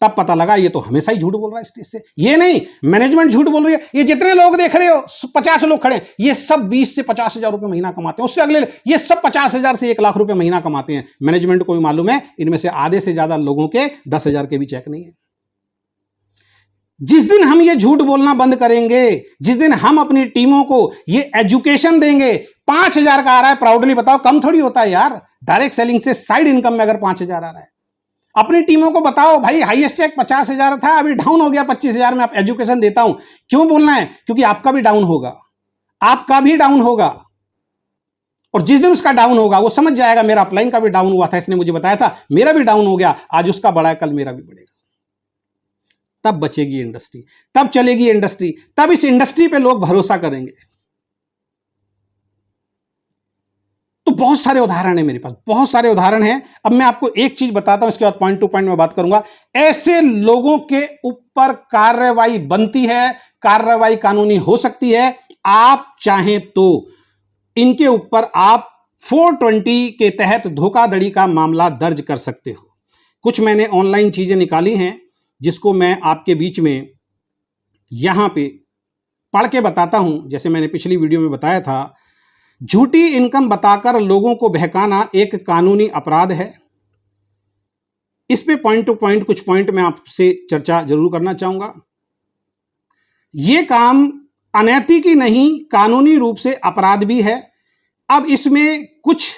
तब पता लगा ये तो हमेशा ही झूठ बोल रहा है स्टेज से। ये नहीं मैनेजमेंट झूठ बोल रही है। ये जितने लोग देख रहे हो, 50 लोग खड़े, ये सब 20 से 50,000 रुपए महीना कमाते हैं। उससे अगले ये सब 50,000 से 1 लाख रुपए महीना कमाते हैं। मैनेजमेंट को भी मालूम है इनमें से आधे से ज्यादा लोगों के 10,000 के भी चेक नहीं है। जिस दिन हम ये झूठ बोलना बंद करेंगे, जिस दिन हम अपनी टीमों को ये एजुकेशन देंगे, 5,000 का आ रहा है, प्राउडली बताओ, कम थोड़ी होता है यार। डायरेक्ट सेलिंग से साइड इनकम में अगर 5,000 आ रहा है, अपनी टीमों को बताओ भाई हाईएस्ट चेक 50,000 था, अभी डाउन हो गया 25,000 में, आप एजुकेशन देता हूं। क्यों बोलना है? क्योंकि आपका भी डाउन होगा, आपका भी डाउन होगा। और जिस दिन उसका डाउन होगा वो समझ जाएगा मेरा अपलाइन का भी डाउन हुआ था, इसने मुझे बताया था, मेरा भी डाउन हो गया, आज उसका बढ़ा है, कल मेरा भी बढ़ेगा। तब बचेगी इंडस्ट्री, तब चलेगी इंडस्ट्री, तब इस इंडस्ट्री पे लोग भरोसा करेंगे। तो बहुत सारे उदाहरण है मेरे पास, बहुत सारे उदाहरण हैं। अब मैं आपको एक चीज बताता हूं, इसके बाद पॉइंट टू पॉइंट में बात करूंगा। ऐसे लोगों के ऊपर कार्रवाई बनती है, कार्रवाई कानूनी हो सकती है। आप चाहें तो इनके ऊपर आप 420 के तहत धोखाधड़ी का मामला दर्ज कर सकते हो। कुछ मैंने ऑनलाइन चीजें निकाली हैं जिसको मैं आपके बीच में यहां पे पढ़ के बताता हूं। जैसे मैंने पिछली वीडियो में बताया था, झूठी इनकम बताकर लोगों को बहकाना एक कानूनी अपराध है। इस पे पॉइंट टू पॉइंट कुछ पॉइंट मैं आपसे चर्चा जरूर करना चाहूंगा। यह काम अनैतिक ही नहीं, कानूनी रूप से अपराध भी है। अब इसमें कुछ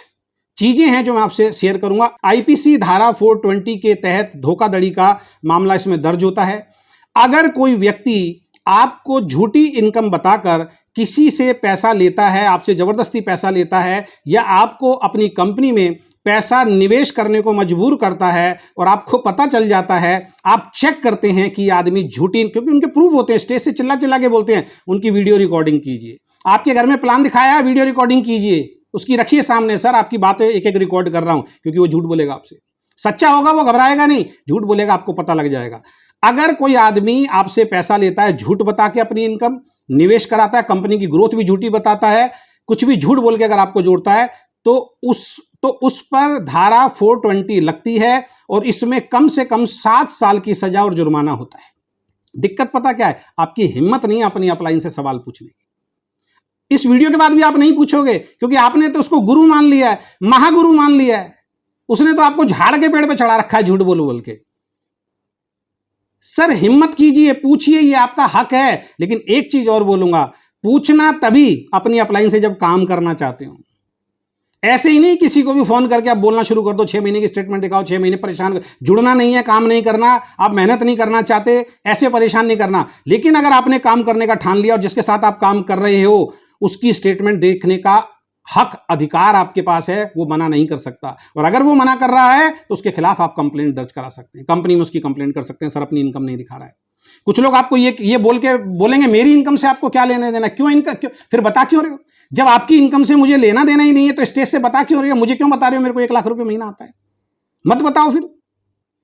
चीजें हैं जो मैं आपसे शेयर करूंगा। आईपीसी धारा 420 के तहत धोखाधड़ी का मामला इसमें दर्ज होता है। अगर कोई व्यक्ति आपको झूठी इनकम बताकर किसी से पैसा लेता है, आपसे जबरदस्ती पैसा लेता है, या आपको अपनी कंपनी में पैसा निवेश करने को मजबूर करता है और आपको पता चल जाता है, आप चेक करते हैं कि आदमी झूठी, क्योंकि उनके प्रूफ होते हैं, स्टेज से चिल्ला चिल्ला के बोलते हैं, उनकी वीडियो रिकॉर्डिंग कीजिए। आपके घर में प्लान दिखाया, वीडियो रिकॉर्डिंग कीजिए, उसकी रखिए सामने, सर आपकी बातें एक एक रिकॉर्ड कर रहा हूं, क्योंकि वो झूठ बोलेगा आपसे। सच्चा होगा वो घबराएगा नहीं, झूठ बोलेगा आपको पता लग जाएगा। अगर कोई आदमी आपसे पैसा लेता है झूठ बता के, अपनी इनकम निवेश कराता है, कंपनी की ग्रोथ भी झूठी बताता है, कुछ भी झूठ बोल के अगर आपको जोड़ता है, तो उस पर धारा 420 लगती है और इसमें कम से कम 7 साल की सजा और जुर्माना होता है। दिक्कत पता क्या है, आपकी हिम्मत नहीं है अपनी अपलाइन से सवाल पूछने की। इस वीडियो के बाद भी आप नहीं पूछोगे, क्योंकि आपने तो उसको गुरु मान लिया है, महागुरु मान लिया है। उसने तो आपको झाड़ के पेड़ पे चढ़ा रखा है झूठ बोल बोल के। सर हिम्मत कीजिए, पूछिए, ये आपका हक है। लेकिन एक चीज और बोलूंगा, पूछना तभी अपनी अपलाइन से जब काम करना चाहते हो। ऐसे ही नहीं किसी को भी फोन करके आप बोलना शुरू कर दो 6 महीने की स्टेटमेंट दिखाओ, 6 महीने परेशान, जुड़ना नहीं है, काम नहीं करना, आप मेहनत नहीं करना चाहते, ऐसे परेशान नहीं करना। लेकिन अगर आपने काम करने का ठान लिया और जिसके साथ आप काम कर रहे हो उसकी स्टेटमेंट देखने का हक, अधिकार आपके पास है, वो मना नहीं कर सकता। और अगर वो मना कर रहा है तो उसके खिलाफ आप कंप्लेंट दर्ज करा सकते हैं, कंपनी में उसकी कंप्लेंट कर सकते हैं, सर अपनी इनकम नहीं दिखा रहा है। कुछ लोग आपको ये बोल के बोलेंगे मेरी इनकम से आपको क्या लेना देना, क्यों इनका, क्यों फिर बता क्यों रहे हो? जब आपकी इनकम से मुझे लेना देना ही नहीं है तो स्टेज से बता क्यों रहे हो? मुझे क्यों बता रहे हो मेरे को 1 लाख रुपए महीना आता है? मत बताओ। फिर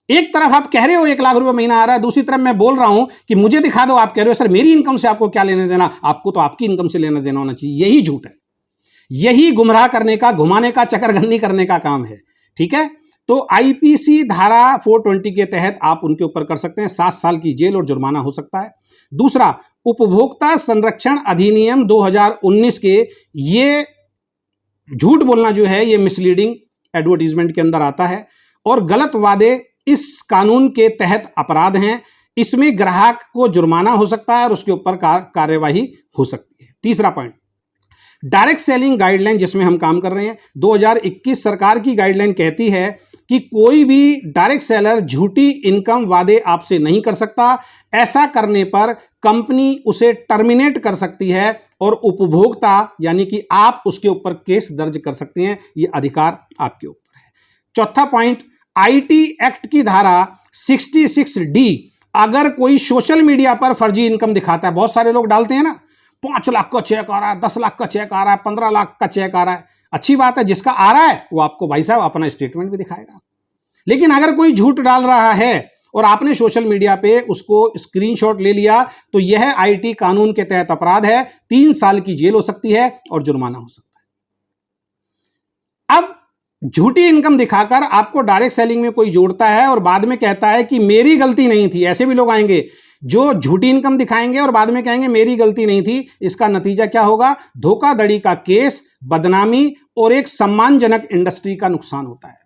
एक तरफ आप कह रहे हो 1 लाख रुपए महीना आ रहा है, दूसरी तरफ मैं बोल रहा हूं कि मुझे दिखा दो, आप कह रहे हो सर मेरी इनकम से आपको क्या लेना देना, आपको तो आपकी इनकम से लेना देना होना चाहिए। यही झूठ है, यही गुमराह करने का, घुमाने का, चक्करगंदी करने का काम है। ठीक है, तो आईपीसी धारा 420 के तहत आप उनके ऊपर कर सकते हैं, 7 साल की जेल और जुर्माना हो सकता है। दूसरा, उपभोक्ता संरक्षण अधिनियम 2019 के ये झूठ बोलना जो है ये मिसलीडिंग एडवर्टीजमेंट के अंदर आता है और गलत वादे इस कानून के तहत अपराध हैं। इसमें ग्राहक को जुर्माना हो सकता है और उसके ऊपर कार्यवाही हो सकती है। तीसरा पॉइंट, डायरेक्ट सेलिंग गाइडलाइन जिसमें हम काम कर रहे हैं, 2021 सरकार की गाइडलाइन कहती है कि कोई भी डायरेक्ट सेलर झूठी इनकम वादे आपसे नहीं कर सकता। ऐसा करने पर कंपनी उसे टर्मिनेट कर सकती है और उपभोक्ता यानी कि आप उसके ऊपर केस दर्ज कर सकते हैं। यह अधिकार आपके ऊपर है। चौथा पॉइंट, आईटी एक्ट की धारा 66D, अगर कोई सोशल मीडिया पर फर्जी इनकम दिखाता है, बहुत सारे लोग डालते हैं ना, 5 लाख का चेक आ रहा है, 10 लाख का चेक आ रहा है, 15 लाख का चेक आ रहा है। अच्छी बात है, जिसका आ रहा है वो आपको भाई साहब अपना स्टेटमेंट भी दिखाएगा। लेकिन अगर कोई झूठ डाल रहा है और आपने सोशल मीडिया पे उसको स्क्रीनशॉट ले लिया तो यह आईटी कानून के तहत अपराध है, 3 साल की जेल हो सकती है और जुर्माना हो सकता है। अब झूठी इनकम दिखाकर आपको डायरेक्ट सेलिंग में कोई जोड़ता है और बाद में कहता है कि मेरी गलती नहीं थी, ऐसे भी लोग आएंगे जो झूठी इनकम दिखाएंगे और बाद में कहेंगे मेरी गलती नहीं थी। इसका नतीजा क्या होगा? धोखाधड़ी का केस, बदनामी और एक सम्मानजनक इंडस्ट्री का नुकसान होता है।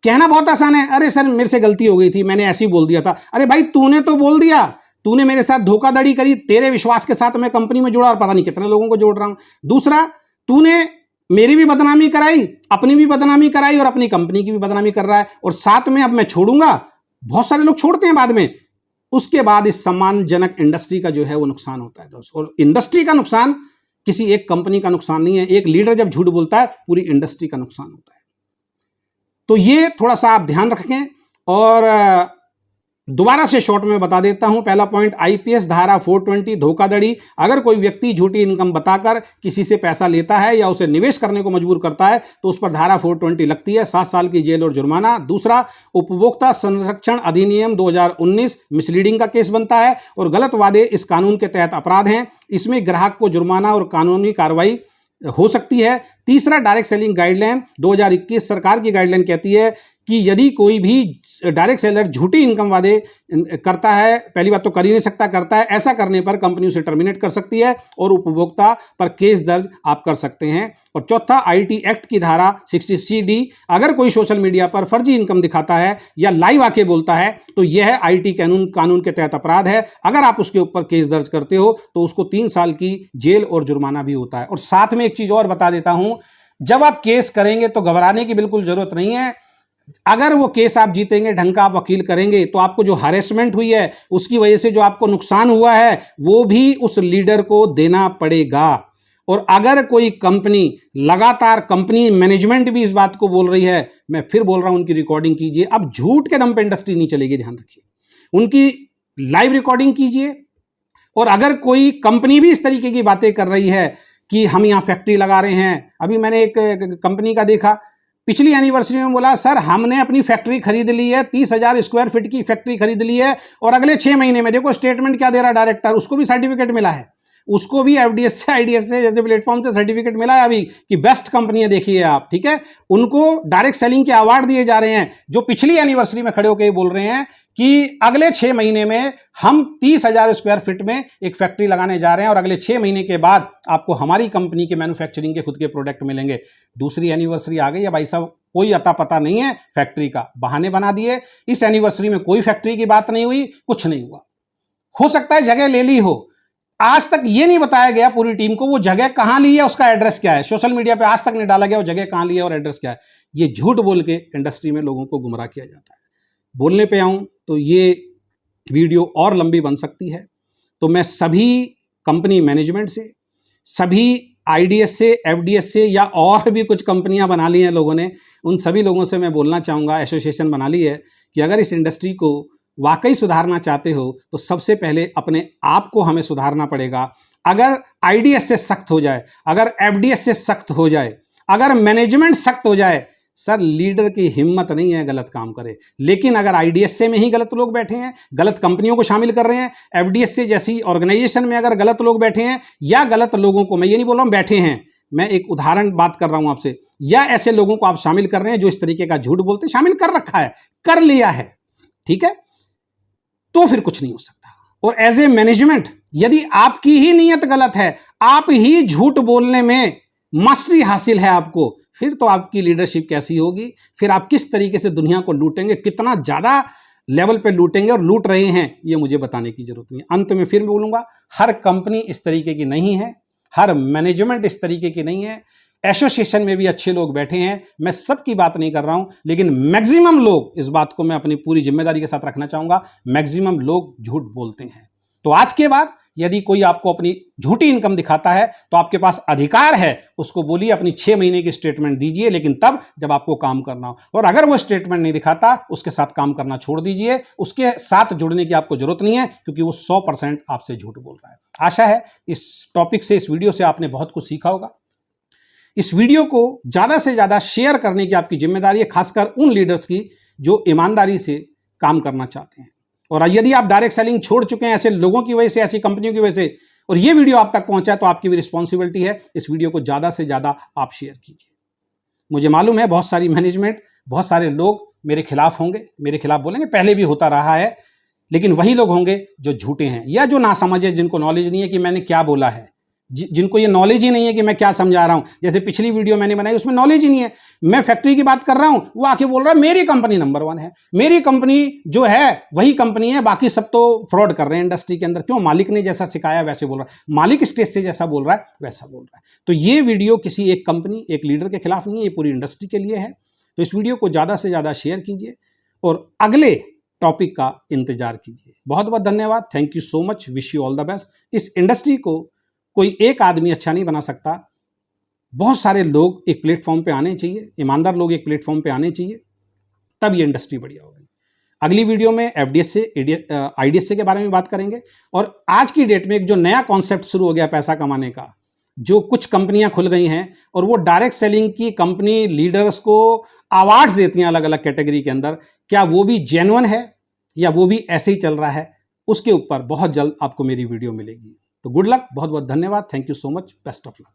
कहना बहुत आसान है, अरे सर मेरे से गलती हो गई थी, मैंने ऐसे ही बोल दिया था। अरे भाई तूने तो बोल दिया, तूने मेरे साथ धोखाधड़ी करी, तेरे विश्वास के साथ मैं कंपनी में जुड़ा और पता नहीं कितने लोगों को जोड़ रहा हूं। दूसरा, तूने मेरी भी बदनामी कराई, अपनी भी बदनामी कराई और अपनी कंपनी की भी बदनामी कर रहा है, और साथ में अब मैं छोड़ूंगा। बहुत सारे लोग छोड़ते हैं बाद में। उसके बाद इस सम्मानजनक इंडस्ट्री का जो है वो नुकसान होता है दोस्तों। और इंडस्ट्री का नुकसान किसी एक कंपनी का नुकसान नहीं है। एक लीडर जब झूठ बोलता है पूरी इंडस्ट्री का नुकसान होता है। तो ये थोड़ा सा आप ध्यान रखें। और दोबारा से शॉर्ट में बता देता हूं। पहला पॉइंट, आईपीएस धारा 420 धोखाधड़ी। अगर कोई व्यक्ति झूठी इनकम बताकर किसी से पैसा लेता है या उसे निवेश करने को मजबूर करता है तो उस पर धारा 420 लगती है, 7 साल की जेल और जुर्माना। दूसरा, उपभोक्ता संरक्षण अधिनियम 2019 मिसलीडिंग का केस बनता है और गलत वादे इस कानून के तहत अपराध हैं। इसमें ग्राहक को जुर्माना और कानूनी कार्रवाई हो सकती है। तीसरा, डायरेक्ट सेलिंग गाइडलाइन 2021 सरकार की गाइडलाइन कहती है कि यदि कोई भी डायरेक्ट सेलर झूठी इनकम वादे करता है, पहली बात तो कर ही नहीं सकता, करता है, ऐसा करने पर कंपनी उसे टर्मिनेट कर सकती है और उपभोक्ता पर केस दर्ज आप कर सकते हैं। और चौथा, आईटी एक्ट की धारा 60CD, अगर कोई सोशल मीडिया पर फर्जी इनकम दिखाता है या लाइव आके बोलता है तो यह आईटी कानून के तहत अपराध है। अगर आप उसके ऊपर केस दर्ज करते हो तो उसको 3 साल की जेल और जुर्माना भी होता है। और साथ में एक चीज और बता देता हूं, जब आप केस करेंगे तो घबराने की बिल्कुल जरूरत नहीं है। अगर वो केस आप जीतेंगे, ढंग का आप वकील करेंगे, तो आपको जो हैरेसमेंट हुई है उसकी वजह से जो आपको नुकसान हुआ है वो भी उस लीडर को देना पड़ेगा। और अगर कोई कंपनी लगातार, कंपनी मैनेजमेंट भी इस बात को बोल रही है, मैं फिर बोल रहा हूं उनकी रिकॉर्डिंग कीजिए। अब झूठ के दम पे इंडस्ट्री नहीं चलेगी, ध्यान रखिए। उनकी लाइव रिकॉर्डिंग कीजिए। और अगर कोई कंपनी भी इस तरीके की बातें कर रही है कि हम यहां फैक्ट्री लगा रहे हैं, अभी मैंने एक कंपनी का देखा, पिछली एनिवर्सरी में बोला सर हमने अपनी फैक्ट्री खरीद ली है, 30,000 स्क्वायर फीट की फैक्ट्री खरीद ली है, और अगले 6 महीने में देखो स्टेटमेंट क्या दे रहा डायरेक्टर, उसको भी सर्टिफिकेट मिला है, उसको भी एफडीएस से, आईडीएस से जैसे प्लेटफॉर्म से सर्टिफिकेट मिला है अभी कि बेस्ट कंपनी है, देखिए आप, ठीक है। उनको डायरेक्ट सेलिंग के अवार्ड दिए जा रहे हैं, जो पिछली एनिवर्सरी में खड़े होकर बोल रहे हैं कि अगले 6 महीने में हम 30,000 स्क्वायर फीट में एक फैक्ट्री लगाने जा रहे हैं और अगले 6 महीने के बाद आपको हमारी कंपनी के मैन्युफैक्चरिंग के खुद के प्रोडक्ट मिलेंगे। दूसरी एनिवर्सरी आ गई है भाई साहब, कोई अता पता नहीं है फैक्ट्री का, बहाने बना दिए। इस एनिवर्सरी में कोई फैक्ट्री की बात नहीं हुई, कुछ नहीं हुआ। हो सकता है जगह ले ली हो, आज तक ये नहीं बताया गया पूरी टीम को वो जगह कहां ली है, उसका एड्रेस क्या है, सोशल मीडिया पे आज तक नहीं डाला गया वो जगह कहां ली है और एड्रेस क्या है। ये झूठ बोल के इंडस्ट्री में लोगों को गुमराह किया जाता है। बोलने पे आऊं तो ये वीडियो और लंबी बन सकती है, तो मैं सभी कंपनी मैनेजमेंट से, सभी आईडीएस से, एफडीएस से, या और भी कुछ कंपनियां बना ली हैं लोगों ने, उन सभी लोगों से मैं बोलना चाहूँगा, एसोसिएशन बना ली है कि अगर इस इंडस्ट्री को वाकई सुधारना चाहते हो तो सबसे पहले अपने आप को हमें सुधारना पड़ेगा। अगर आईडीएस से सख्त हो जाए, अगर एफडीएस से सख्त हो जाए, अगर मैनेजमेंट सख्त हो जाए, सर लीडर की हिम्मत नहीं है गलत काम करे। लेकिन अगर आईडीएस से में ही गलत लोग बैठे हैं, गलत कंपनियों को शामिल कर रहे हैं, एफडीएस से जैसी ऑर्गेनाइजेशन में अगर गलत लोग बैठे हैं, या गलत लोगों को, मैं ये नहीं बोल रहा हूं बैठे हैं, मैं एक उदाहरण बात कर रहा हूं आपसे, या ऐसे लोगों को आप शामिल कर रहे हैं जो इस तरीके का झूठ बोलते, शामिल कर रखा है, कर लिया है, ठीक है, तो फिर कुछ नहीं हो सकता। और एज ए मैनेजमेंट यदि आपकी ही नीयत गलत है, आप ही झूठ बोलने में मास्टरी हासिल है आपको, फिर तो आपकी लीडरशिप कैसी होगी, फिर आप किस तरीके से दुनिया को लूटेंगे, कितना ज्यादा लेवल पे लूटेंगे और लूट रहे हैं, ये मुझे बताने की जरूरत नहीं है। अंत में फिर बोलूंगा, हर कंपनी इस तरीके की नहीं है, हर मैनेजमेंट इस तरीके की नहीं है, एसोसिएशन में भी अच्छे लोग बैठे हैं, मैं सबकी बात नहीं कर रहा हूं, लेकिन मैक्सिमम लोग, इस बात को मैं अपनी पूरी जिम्मेदारी के साथ रखना चाहूंगा, मैक्सिमम लोग झूठ बोलते हैं। तो आज के बाद यदि कोई आपको अपनी झूठी इनकम दिखाता है तो आपके पास अधिकार है, उसको बोलिए अपनी 6 महीने की स्टेटमेंट दीजिए, लेकिन तब जब आपको काम करना हो। और अगर वो स्टेटमेंट नहीं दिखाता, उसके साथ काम करना छोड़ दीजिए, उसके साथ जुड़ने की आपको जरूरत नहीं है, क्योंकि वो 100% आपसे झूठ बोल रहा है। आशा है इस टॉपिक से, इस वीडियो से आपने बहुत कुछ सीखा होगा। इस वीडियो को ज्यादा से ज्यादा शेयर करने की आपकी जिम्मेदारी है, खासकर उन लीडर्स की जो ईमानदारी से काम करना चाहते हैं। और यदि आप डायरेक्ट सेलिंग छोड़ चुके हैं ऐसे लोगों की वजह से, ऐसी कंपनियों की वजह से, और ये वीडियो आप तक पहुंचा, तो आपकी भी रिस्पॉन्सिबिलिटी है, इस वीडियो को ज्यादा से ज्यादा आप शेयर कीजिए। मुझे मालूम है बहुत सारी मैनेजमेंट, बहुत सारे लोग मेरे खिलाफ होंगे, मेरे खिलाफ बोलेंगे, पहले भी होता रहा है, लेकिन वही लोग होंगे जो झूठे हैं या जो नासमझ है, जिनको नॉलेज नहीं है कि मैंने क्या बोला है, जिनको ये नॉलेज ही नहीं है कि मैं क्या समझा रहा हूं। जैसे पिछली वीडियो मैंने बनाई, उसमें नॉलेज ही नहीं है, मैं फैक्ट्री की बात कर रहा हूं, वो आके बोल रहा है मेरी कंपनी नंबर 1 है, मेरी कंपनी जो है वही कंपनी है, बाकी सब तो फ्रॉड कर रहे हैं इंडस्ट्री के अंदर। क्यों? मालिक ने जैसा सिखाया वैसे बोल रहा है, मालिक स्टेज से जैसा बोल रहा है वैसा बोल रहा है। तो ये वीडियो किसी एक कंपनी, एक लीडर के खिलाफ नहीं है, ये पूरी इंडस्ट्री के लिए है। तो इस वीडियो को ज्यादा से ज्यादा शेयर कीजिए और अगले टॉपिक का इंतजार कीजिए। बहुत बहुत धन्यवाद, thank you so much, wish you all the best. इस इंडस्ट्री को कोई एक आदमी अच्छा नहीं बना सकता, बहुत सारे लोग एक प्लेटफॉर्म पे आने चाहिए, ईमानदार लोग एक प्लेटफॉर्म पे आने चाहिए, तब ये इंडस्ट्री बढ़िया होगी। अगली वीडियो में एफडीएस से, आईडीएस से के बारे में बात करेंगे। और आज की डेट में एक जो नया कॉन्सेप्ट शुरू हो गया पैसा कमाने का, जो कुछ कंपनियां खुल गई हैं और वो डायरेक्ट सेलिंग की कंपनी लीडर्स को अवार्ड्स देती हैं अलग अलग कैटेगरी के अंदर, क्या वो भी जेन्युइन है या वो भी ऐसे ही चल रहा है, उसके ऊपर बहुत जल्द आपको मेरी वीडियो मिलेगी। तो गुड लक, बहुत बहुत धन्यवाद, thank you so much, best of luck.